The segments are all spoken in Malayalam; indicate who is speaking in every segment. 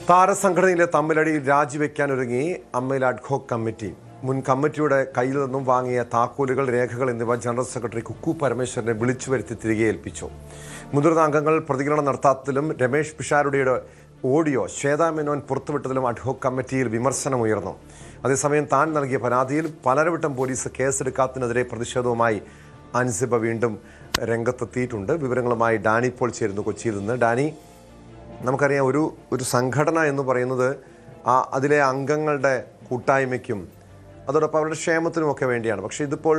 Speaker 1: താരസംഘടനയിലെ തമ്മിലടിയിൽ രാജിവെക്കാനൊരുങ്ങി അമ്മയിൽ അഡ്ഹോക് കമ്മിറ്റി. മുൻ കമ്മിറ്റിയുടെ കയ്യിൽ നിന്നും വാങ്ങിയ താക്കോലുകൾ, രേഖകൾ എന്നിവ ജനറൽ സെക്രട്ടറി കുക്കു പരമേശ്വരനെ വിളിച്ചു വരുത്തി തിരികെ ഏൽപ്പിച്ചു. മുതിർന്ന അംഗങ്ങൾ പ്രതികരണം നടത്താത്തതിലും രമേഷ് പിഷാരടിയുടെ ഓഡിയോ ശ്വേതാ മേനോൻ പുറത്തുവിട്ടതിലും അഡ്ഹോക് കമ്മിറ്റിയിൽ വിമർശനമുയർന്നു. അതേസമയം താൻ നൽകിയ പരാതിയിൽ പലരവട്ടം പോലീസ് കേസെടുക്കാത്തതിനെതിരെ പ്രതിഷേധവുമായി അൻസിബ വീണ്ടും രംഗത്തെത്തിയിട്ടുണ്ട്. വിവരങ്ങളുമായി ഡാനി ഇപ്പോൾ ചേരുന്നു കൊച്ചിയിൽ നിന്ന്. ഡാനി, നമുക്കറിയാം ഒരു സംഘടന എന്ന് പറയുന്നത് അതിലെ അംഗങ്ങളുടെ കൂട്ടായ്മയ്ക്കും അതോടൊപ്പം അവരുടെ ക്ഷേമത്തിനുമൊക്കെ വേണ്ടിയാണ്. പക്ഷേ ഇതിപ്പോൾ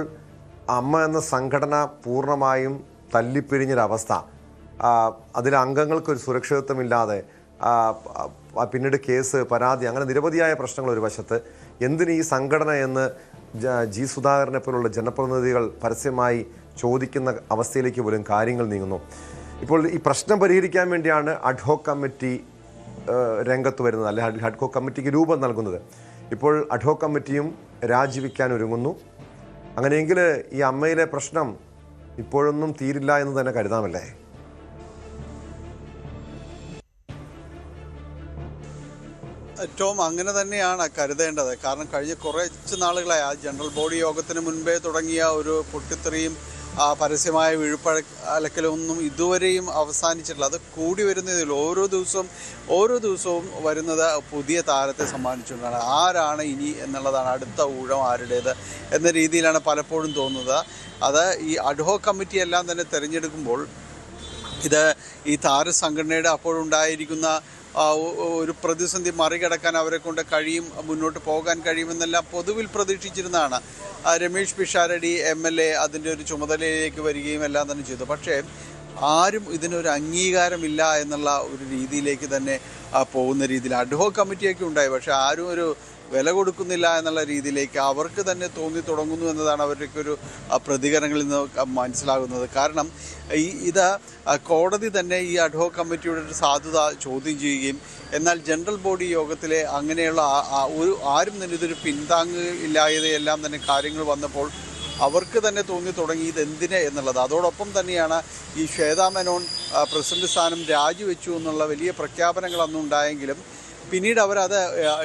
Speaker 1: അമ്മ എന്ന സംഘടന പൂർണ്ണമായും തല്ലിപ്പിരിഞ്ഞൊരവസ്ഥ, അതിലെ അംഗങ്ങൾക്കൊരു സുരക്ഷിതത്വമില്ലാതെ പിന്നീട് കേസ്, പരാതി, അങ്ങനെ നിരവധിയായ പ്രശ്നങ്ങൾ ഒരു വശത്ത്. എന്തിന് ഈ സംഘടന എന്ന് ജി സുധാകരനെ പോലുള്ള ജനപ്രതിനിധികൾ പരസ്യമായി ചോദിക്കുന്ന അവസ്ഥയിലേക്ക് പോലും കാര്യങ്ങൾ നീങ്ങുന്നു. ഇപ്പോൾ ഈ പ്രശ്നം പരിഹരിക്കാൻ വേണ്ടിയാണ് അഡ്ഹോക് കമ്മിറ്റി രംഗത്ത് വരുന്നത്, അല്ലെ അഡ്ഹോക് കമ്മിറ്റിക്ക് രൂപം നൽകുന്നത്. ഇപ്പോൾ അഡ്ഹോക് കമ്മിറ്റിയും രാജിവെക്കാൻ ഒരുങ്ങുന്നു. അങ്ങനെയെങ്കിൽ ഈ അമ്മയിലെ പ്രശ്നം ഇപ്പോഴൊന്നും തീരില്ല എന്ന് തന്നെ കരുതാമല്ലേ?
Speaker 2: ടോം, അങ്ങനെ തന്നെയാണ് കരുതേണ്ടത്. കാരണം കഴിഞ്ഞ കുറച്ച് നാളുകളായി ആ ജനറൽ ബോഡി യോഗത്തിന് മുൻപേ തുടങ്ങിയ ഒരു പൊട്ടിത്തെറിയും പരസ്യമായ വിഴുപ്പലക്കലൊന്നും ഇതുവരെയും അവസാനിച്ചിട്ടില്ല. അത് കൂടി വരുന്നതിൽ ഓരോ ദിവസവും വരുന്നത് പുതിയ താരത്തെ സമ്മാനിച്ചുകൊണ്ടാണ്. ആരാണ് ഇനി എന്നുള്ളതാണ്, അടുത്ത ഊഴം ആരുടേത് എന്ന രീതിയിലാണ് പലപ്പോഴും തോന്നുന്നത്. അത് ഈ അഡ്ഹോക് കമ്മിറ്റി എല്ലാം തന്നെ തിരഞ്ഞെടുക്കുമ്പോൾ ഇത് ഈ താരസംഘടനയുടെ അപ്പോഴുണ്ടായിരിക്കുന്ന ഒരു പ്രതിസന്ധി മറികടക്കാൻ അവരെ കൊണ്ട് കഴിയും, മുന്നോട്ട് പോകാൻ കഴിയുമെന്നെല്ലാം പൊതുവിൽ പ്രതീക്ഷിച്ചിരുന്നതാണ്. രമേഷ് പിഷാരടി MLA അതിൻ്റെ ഒരു ചുമതലയിലേക്ക് വരികയും എല്ലാം തന്നെ ചെയ്തു. പക്ഷേ ആരും ഇതിനൊരു അംഗീകാരമില്ല എന്നുള്ള ഒരു രീതിയിലേക്ക് തന്നെ പോകുന്ന രീതിയിൽ അഡ്ഹോക് കമ്മിറ്റിയൊക്കെ ഉണ്ടായി. പക്ഷേ ആരും ഒരു വില കൊടുക്കുന്നില്ല എന്നുള്ള രീതിയിലേക്ക് അവർക്ക് തന്നെ തോന്നി തുടങ്ങുന്നു എന്നതാണ് അവരുടെയൊക്കെ ഒരു പ്രതികരണങ്ങളിൽ നിന്ന് മനസ്സിലാകുന്നത്. കാരണം ഇത് കോടതി തന്നെ ഈ അഡ്ഹോക് കമ്മിറ്റിയുടെ ഒരു സാധുത ചോദ്യം ചെയ്യുകയും, എന്നാൽ ജനറൽ ബോഡി യോഗത്തിലെ അങ്ങനെയുള്ള ആരും തന്നെ ഇതൊരു പിന്താങ്ങില്ലായതെല്ലാം തന്നെ കാര്യങ്ങൾ വന്നപ്പോൾ അവർക്ക് തന്നെ തോന്നി തുടങ്ങി ഇതെന്തിന് എന്നുള്ളത്. അതോടൊപ്പം തന്നെയാണ് ഈ ശ്വേതാ മേനോൻ പ്രസിഡന്റ് സ്ഥാനം രാജിവെച്ചു എന്നുള്ള വലിയ പ്രഖ്യാപനങ്ങൾ അന്നുണ്ടായെങ്കിലും പിന്നീട് അവരത്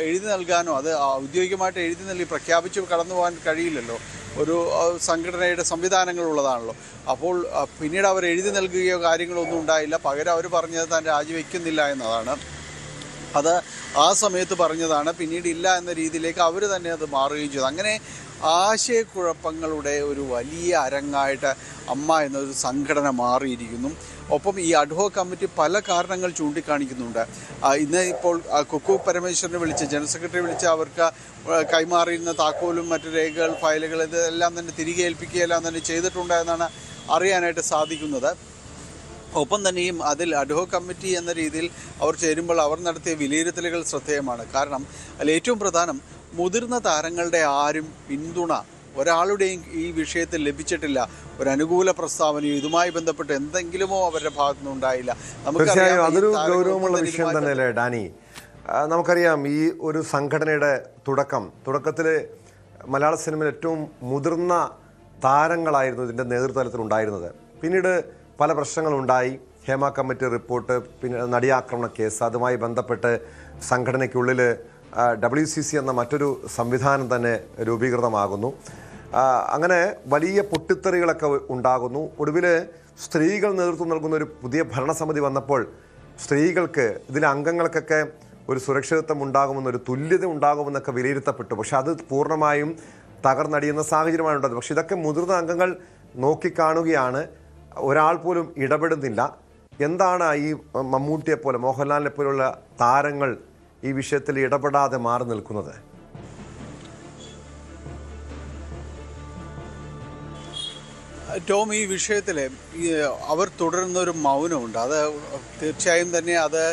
Speaker 2: എഴുതി നൽകാനോ അത് ഔദ്യോഗികമായിട്ട് എഴുതി നൽകി പ്രഖ്യാപിച്ച് കടന്നു പോകാൻ കഴിയില്ലല്ലോ. ഒരു സംഘടനയുടെ സംവിധാനങ്ങളുള്ളതാണല്ലോ. അപ്പോൾ പിന്നീട് അവർ എഴുതി നൽകുകയോ കാര്യങ്ങളൊന്നും ഉണ്ടായില്ല. പകരം അവർ പറഞ്ഞത് താൻ രാജിവെക്കുന്നില്ല എന്നതാണ്. അത് ആ സമയത്ത് പറഞ്ഞതാണ്. പിന്നീട് ഇല്ല എന്ന രീതിയിലേക്ക് അവർ തന്നെ അത് മാറുകയും ചെയ്തു. അങ്ങനെ ആശയക്കുഴപ്പങ്ങളുടെ ഒരു വലിയ അരങ്ങായിട്ട് അമ്മ എന്നൊരു സംഘടന മാറിയിരിക്കുന്നു. ഒപ്പം ഈ അഡ്ഹോക് കമ്മിറ്റി പല കാരണങ്ങൾ ചൂണ്ടിക്കാണിക്കുന്നുണ്ട്. ഇന്ന് ഇപ്പോൾ കുക്കു പരമേശ്വരനെ വിളിച്ച്, ജനറൽ സെക്രട്ടറി വിളിച്ച് അവർക്ക് കൈമാറിയിരുന്ന താക്കോലും മറ്റു രേഖകൾ, ഫയലുകൾ ഇതെല്ലാം തന്നെ തിരികെ ഏൽപ്പിക്കുകയെല്ലാം തന്നെ ചെയ്തിട്ടുണ്ട് എന്നാണ് അറിയാനായിട്ട് സാധിക്കുന്നത്. ഒപ്പം തന്നെയും അതിൽ അഡ്ഹോക് കമ്മിറ്റി എന്ന രീതിയിൽ അവർ ചേരുമ്പോൾ അവർ നടത്തിയ വിലയിരുത്തലുകൾ ശ്രദ്ധേയമാണ്. കാരണം അതിൽ ഏറ്റവും പ്രധാനം, മുതിർന്ന താരങ്ങളുടെ ആരും പിന്തുണ ഒരാളുടെയും ഈ വിഷയത്തിൽ ലഭിച്ചിട്ടില്ല. ഒരു അനുകൂല പ്രസ്താവനയോ ഇതുമായി ബന്ധപ്പെട്ട് എന്തെങ്കിലുമോ അവരുടെ ഭാഗത്തുനിന്ന് ഉണ്ടായില്ല.
Speaker 1: അതൊരു ഗൗരവമുള്ള വിഷയം തന്നെയല്ലേ ഡാനി? നമുക്കറിയാം ഈ ഒരു സംഘടനയുടെ തുടക്കത്തിൽ മലയാള സിനിമയിൽ ഏറ്റവും മുതിർന്ന താരങ്ങളായിരുന്നു ഇതിൻ്റെ നേതൃത്വത്തിൽ ഉണ്ടായിരുന്നത്. പിന്നീട് പല പ്രശ്നങ്ങളുണ്ടായി. ഹേമ കമ്മിറ്റി റിപ്പോർട്ട്, പിന്നെ നടിയാക്രമണ കേസ്, അതുമായി ബന്ധപ്പെട്ട് സംഘടനയ്ക്കുള്ളിൽ WCC എന്ന മറ്റൊരു സംവിധാനം തന്നെ രൂപീകൃതമാകുന്നു. അങ്ങനെ വലിയ പൊട്ടിത്തെറികളൊക്കെ ഉണ്ടാകുന്നു. ഒടുവിൽ സ്ത്രീകൾ നേതൃത്വം നൽകുന്ന ഒരു പുതിയ ഭരണസമിതി വന്നപ്പോൾ സ്ത്രീകൾക്ക്, ഇതിലെ അംഗങ്ങൾക്കൊക്കെ ഒരു സുരക്ഷിതത്വം ഉണ്ടാകുമെന്നൊരു തുല്യത ഉണ്ടാകുമെന്നൊക്കെ വിലയിരുത്തപ്പെട്ടു. പക്ഷെ അത് പൂർണ്ണമായും തകർന്നടിയുന്ന സാഹചര്യമാണ് ഉണ്ടായത്. പക്ഷെ ഇതൊക്കെ മുതിർന്ന അംഗങ്ങൾ നോക്കിക്കാണുകയാണ്. ഒരാൾ പോലും ഇടപെടുന്നില്ല. എന്താണ് ഈ മമ്മൂട്ടിയെ പോലെ, മോഹൻലാലിനെ പോലുള്ള താരങ്ങൾ ഈ വിഷയത്തിൽ ഇടപെടാതെ മാറി നിൽക്കുന്നത്?
Speaker 2: ടോം, ഈ വിഷയത്തിൽ അവർ തുടരുന്ന ഒരു മൗനമുണ്ട്. അത് തീർച്ചയായും തന്നെ അത്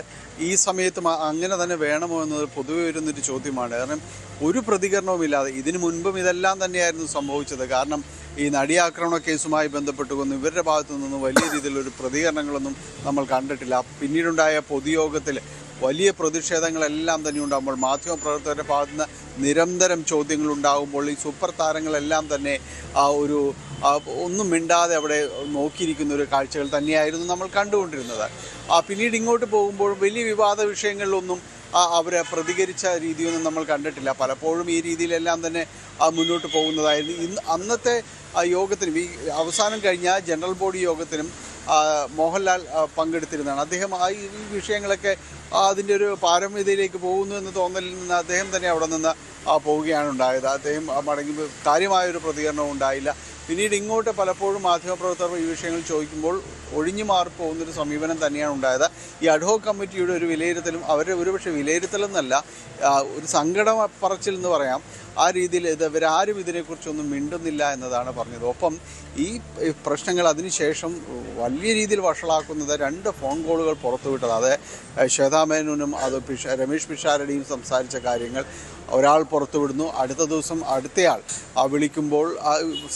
Speaker 2: ഈ സമയത്ത് അങ്ങനെ തന്നെ വേണമോ എന്നത് പൊതുവെ വരുന്നൊരു ചോദ്യമാണ്. കാരണം ഒരു പ്രതികരണവുമില്ലാതെ ഇതിനു മുൻപും ഇതെല്ലാം തന്നെയായിരുന്നു സംഭവിച്ചത്. കാരണം ഈ നടിയാക്രമണ കേസുമായി ബന്ധപ്പെട്ടുകൊന്നും ഇവരുടെ ഭാഗത്തു നിന്നും വലിയ രീതിയിലൊരു പ്രതികരണങ്ങളൊന്നും നമ്മൾ കണ്ടിട്ടില്ല. പിന്നീടുണ്ടായ പൊതുയോഗത്തിൽ വലിയ പ്രതിഷേധങ്ങളെല്ലാം തന്നെ ഉണ്ടാകുമ്പോൾ, മാധ്യമപ്രവർത്തകരുടെ ഭാഗത്തു നിന്ന് നിരന്തരം ചോദ്യങ്ങൾ ഉണ്ടാകുമ്പോൾ ഈ സൂപ്പർ താരങ്ങളെല്ലാം തന്നെ ഒന്നും മിണ്ടാതെ അവിടെ നോക്കിയിരിക്കുന്ന ഒരു കാഴ്ചകൾ തന്നെയായിരുന്നു നമ്മൾ കണ്ടുകൊണ്ടിരുന്നത്. പിന്നീട് ഇങ്ങോട്ട് പോകുമ്പോൾ വലിയ വിവാദ വിഷയങ്ങളിലൊന്നും അവരെ പ്രതികരിച്ച രീതിയൊന്നും നമ്മൾ കണ്ടിട്ടില്ല. പലപ്പോഴും ഈ രീതിയിലെല്ലാം തന്നെ മുന്നോട്ട് പോകുന്നതായിരുന്നു. അന്നത്തെ യോഗത്തിനും ഈ അവസാനം കഴിഞ്ഞ ജനറൽ ബോഡി യോഗത്തിനും മോഹൻലാൽ പങ്കെടുത്തിരുന്നതാണ്. അദ്ദേഹം ഈ വിഷയങ്ങളൊക്കെ അതിൻ്റെ ഒരു പാരമ്യതയിലേക്ക് പോകുന്നു എന്ന് തോന്നലിൽ നിന്ന് അദ്ദേഹം തന്നെ അവിടെ നിന്ന് പോവുകയാണ് ഉണ്ടായത്. അദ്ദേഹം മടങ്ങി കാര്യമായൊരു പ്രതികരണവും ഉണ്ടായില്ല. പിന്നീട് ഇങ്ങോട്ട് പലപ്പോഴും മാധ്യമപ്രവർത്തകർ ഈ വിഷയങ്ങൾ ചോദിക്കുമ്പോൾ ഒഴിഞ്ഞു മാറിപ്പോകുന്നൊരു സമീപനം തന്നെയാണ് ഉണ്ടായത്. ഈ അഡ്ഹോക് കമ്മിറ്റിയുടെ ഒരു വിലയിരുത്തലും അവരുടെ ഒരുപക്ഷെ വിലയിരുത്തലെന്നല്ല, ഒരു സങ്കടം പറച്ചിൽ എന്ന് പറയാം, ആ രീതിയിൽ ഇവരാരും ഇതിനെക്കുറിച്ചൊന്നും മിണ്ടുന്നില്ല എന്നതാണ് പറഞ്ഞത്. ഒപ്പം ഈ പ്രശ്നങ്ങൾ അതിനുശേഷം വലിയ രീതിയിൽ വഷളാക്കുന്നത് 2 ഫോൺ കോളുകൾ പുറത്തുവിട്ടത്. അത് ശ്വേതാ മേനോനും അത് രമേഷ് പിഷാരടിയും സംസാരിച്ച കാര്യങ്ങൾ ഒരാൾ പുറത്തുവിടുന്നു, അടുത്ത ദിവസം അടുത്തയാൾ വിളിക്കുമ്പോൾ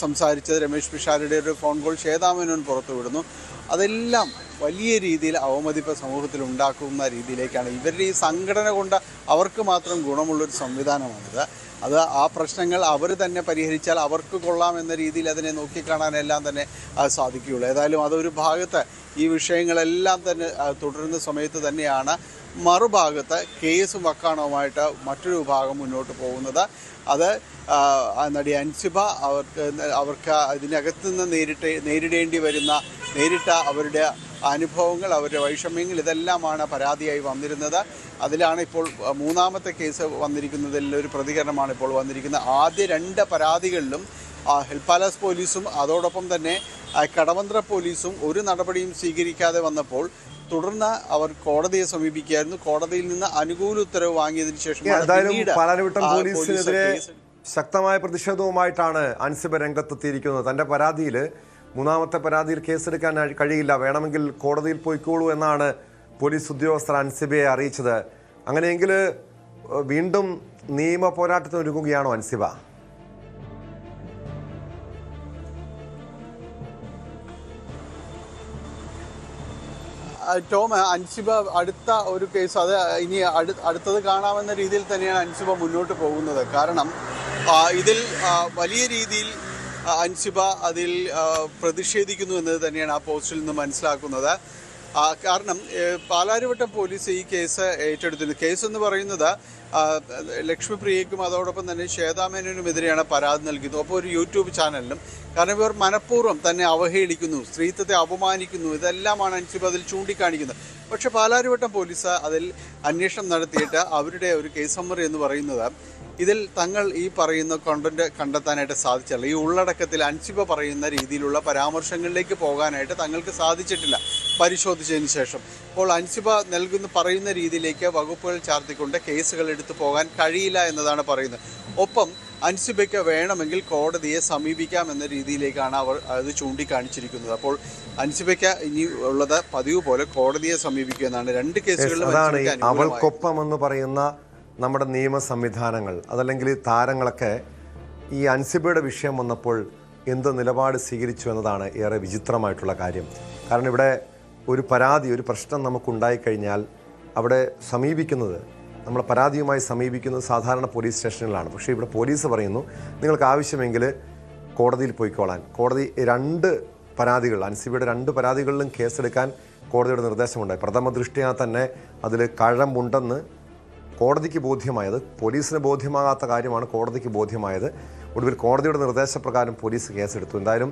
Speaker 2: സംസാരിച്ചത് രമേഷ് പിഷാരടിയുടെ ഒരു ഫോൺ കോൾ ശ്വേതാ മേനോൻ പുറത്തുവിടുന്നു. അതെല്ലാം വലിയ രീതിയിൽ അവമതിപ്പ് സമൂഹത്തിൽ ഉണ്ടാക്കുന്ന രീതിയിലേക്കാണ്. ഇവരുടെ ഈ സംഘടന കൊണ്ട് അവർക്ക് മാത്രം ഗുണമുള്ളൊരു സംവിധാനമാണിത്. അത് ആ പ്രശ്നങ്ങൾ അവർ തന്നെ പരിഹരിച്ചാൽ അവർക്ക് കൊള്ളാമെന്ന രീതിയിൽ അതിനെ നോക്കിക്കാണാനെല്ലാം തന്നെ സാധിക്കുകയുള്ളൂ. ഏതായാലും അതൊരു ഭാഗത്ത് ഈ വിഷയങ്ങളെല്ലാം തന്നെ തുടരുന്ന സമയത്ത് തന്നെയാണ് മറുഭാഗത്ത് കേസും വക്കാണവുമായിട്ട് മറ്റൊരു വിഭാഗം മുന്നോട്ട് പോകുന്നത്. അത് നടി അൻസിബ അവർക്ക് ഇതിനകത്ത് നിന്ന് നേരിടേണ്ടി വരുന്ന നേരിട്ട അവരുടെ അനുഭവങ്ങൾ, അവരുടെ വൈഷമ്യങ്ങൾ, ഇതെല്ലാമാണ് പരാതിയായി വന്നിരുന്നത്. അതിലാണ് ഇപ്പോൾ 3ാമത്തെ കേസ് വന്നിരിക്കുന്നതിൽ ഒരു പ്രതികരണമാണ് ഇപ്പോൾ വന്നിരിക്കുന്നത്. ആദ്യ 2 പരാതികളിലും ഹിൽ പാലസ് പോലീസും അതോടൊപ്പം തന്നെ കടവന്ത്ര പോലീസും ഒരു നടപടിയും സ്വീകരിക്കാതെ വന്നപ്പോൾ തുടർന്ന് അവർ കോടതിയെ സമീപിക്കുകയായിരുന്നു. കോടതിയിൽ നിന്ന് അനുകൂല ഉത്തരവ് വാങ്ങിയതിനു ശേഷം
Speaker 1: പോലീസിനെതിരെ ശക്തമായ പ്രതിഷേധവുമായിട്ടാണ് അൻസിബ രംഗത്തെത്തിയിരിക്കുന്നത്. തന്റെ പരാതിയിൽ 3ാമത്തെ പരാതിയിൽ കേസെടുക്കാൻ കഴിയില്ല, വേണമെങ്കിൽ കോടതിയിൽ പോയിക്കോളൂ എന്നാണ് പോലീസ് ഉദ്യോഗസ്ഥർ അൻസിബയെ അറിയിച്ചത്. അങ്ങനെയെങ്കിൽ വീണ്ടും നിയമ പോരാട്ടത്തിന് ഒരുങ്ങുകയാണോ അൻസിബ?
Speaker 2: ടോം, അൻസിബ അടുത്ത ഒരു കേസ് അത് ഇനി അടുത്തത് കാണാമെന്ന രീതിയിൽ തന്നെയാണ് അൻസിബ മുന്നോട്ട് പോകുന്നത്. കാരണം ഇതിൽ വലിയ രീതിയിൽ അൻസിബ അതിൽ പ്രതിഷേധിക്കുന്നു എന്നത് തന്നെയാണ് ആ പോസ്റ്റിൽ നിന്ന് മനസ്സിലാക്കുന്നത്. കാരണം പാലാരിവട്ടം പോലീസ് ഈ കേസ് ഏറ്റെടുത്തിരുന്നു. കേസ് എന്ന് പറയുന്നത് ലക്ഷ്മിപ്രിയയ്ക്കും അതോടൊപ്പം തന്നെ ശ്വേതാ മേനോനുമെതിരെയാണ് പരാതി നൽകിയത്. അപ്പോൾ ഒരു യൂട്യൂബ് ചാനലിനും. കാരണം ഇവർ മനഃപൂർവ്വം തന്നെ അവഹേളിക്കുന്നു, സ്ത്രീത്വത്തെ അപമാനിക്കുന്നു, ഇതെല്ലാമാണ് അൻസിബ അതിൽ ചൂണ്ടിക്കാണിക്കുന്നത്. പക്ഷേ പാലാരിവട്ടം പോലീസ് അതിൽ അന്വേഷണം നടത്തിയിട്ട് അവരുടെ ഒരു കേസ് സമ്മറി എന്ന് പറയുന്നത് ഇതിൽ തങ്ങൾ ഈ പറയുന്ന കണ്ടന്റ് കണ്ടെത്താനായിട്ട് സാധിച്ചില്ല. ഈ ഉള്ളടക്കത്തിൽ അൻസിബ പറയുന്ന രീതിയിലുള്ള പരാമർശങ്ങളിലേക്ക് പോകാനായിട്ട് തങ്ങൾക്ക് സാധിച്ചിട്ടില്ല പരിശോധിച്ചതിന് ശേഷം. അപ്പോൾ അൻസിബ പറയുന്ന രീതിയിലേക്ക് വകുപ്പുകൾ ചാർത്തിക്കൊണ്ട് കേസുകൾ എടുത്തു പോകാൻ കഴിയില്ല എന്നതാണ് പറയുന്നത്. ഒപ്പം അൻസിബയ്ക്ക് വേണമെങ്കിൽ കോടതിയെ സമീപിക്കാം എന്ന രീതിയിലേക്കാണ് അവർ അത് ചൂണ്ടിക്കാണിച്ചിരിക്കുന്നത്. അപ്പോൾ അൻസിബയ്ക്ക് ഇനി ഉള്ളത് പതിവ് പോലെ കോടതിയെ സമീപിക്കുക എന്നാണ്. 2 കേസുകളിലും
Speaker 1: അവൾക്കൊപ്പം എന്ന് പറയുന്ന നമ്മുടെ നിയമ സംവിധാനങ്ങൾ, അതല്ലെങ്കിൽ താരങ്ങളൊക്കെ ഈ അൻസിബയുടെ വിഷയം വന്നപ്പോൾ എന്ത് നിലപാട് സ്വീകരിച്ചു എന്നതാണ് ഏറെ വിചിത്രമായിട്ടുള്ള കാര്യം. കാരണം ഇവിടെ ഒരു പരാതി, ഒരു പ്രശ്നം നമുക്കുണ്ടായിക്കഴിഞ്ഞാൽ അവിടെ സമീപിക്കുന്നത്, നമ്മൾ പരാതിയുമായി സമീപിക്കുന്നത് സാധാരണ പോലീസ് സ്റ്റേഷനുകളാണ്. പക്ഷേ ഇവിടെ പോലീസ് പറയുന്നു നിങ്ങൾക്ക് ആവശ്യമെങ്കിൽ കോടതിയിൽ പോയിക്കോളാൻ. കോടതി 2 പരാതികൾ, അൻസിബയുടെ 2 പരാതികളിലും കേസെടുക്കാൻ കോടതിയുടെ നിർദ്ദേശമുണ്ടായി. പ്രഥമ ദൃഷ്ട്യാ തന്നെ അതിൽ കഴമ്പുണ്ടെന്ന് കോടതിക്ക് ബോധ്യമായത്. പോലീസിന് ബോധ്യമാകാത്ത കാര്യമാണ് കോടതിക്ക് ബോധ്യമായത്. ഒടുവിൽ കോടതിയുടെ നിർദ്ദേശപ്രകാരം പോലീസ് കേസെടുത്തു. എന്തായാലും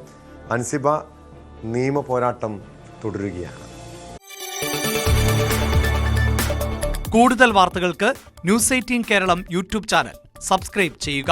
Speaker 1: അൻസിബ നിയമ പോരാട്ടം തുടരുകയാണ്.
Speaker 3: കൂടുതൽ വാർത്തകൾക്ക് news 18 Keralam YouTube channel subscribe ചെയ്യുക.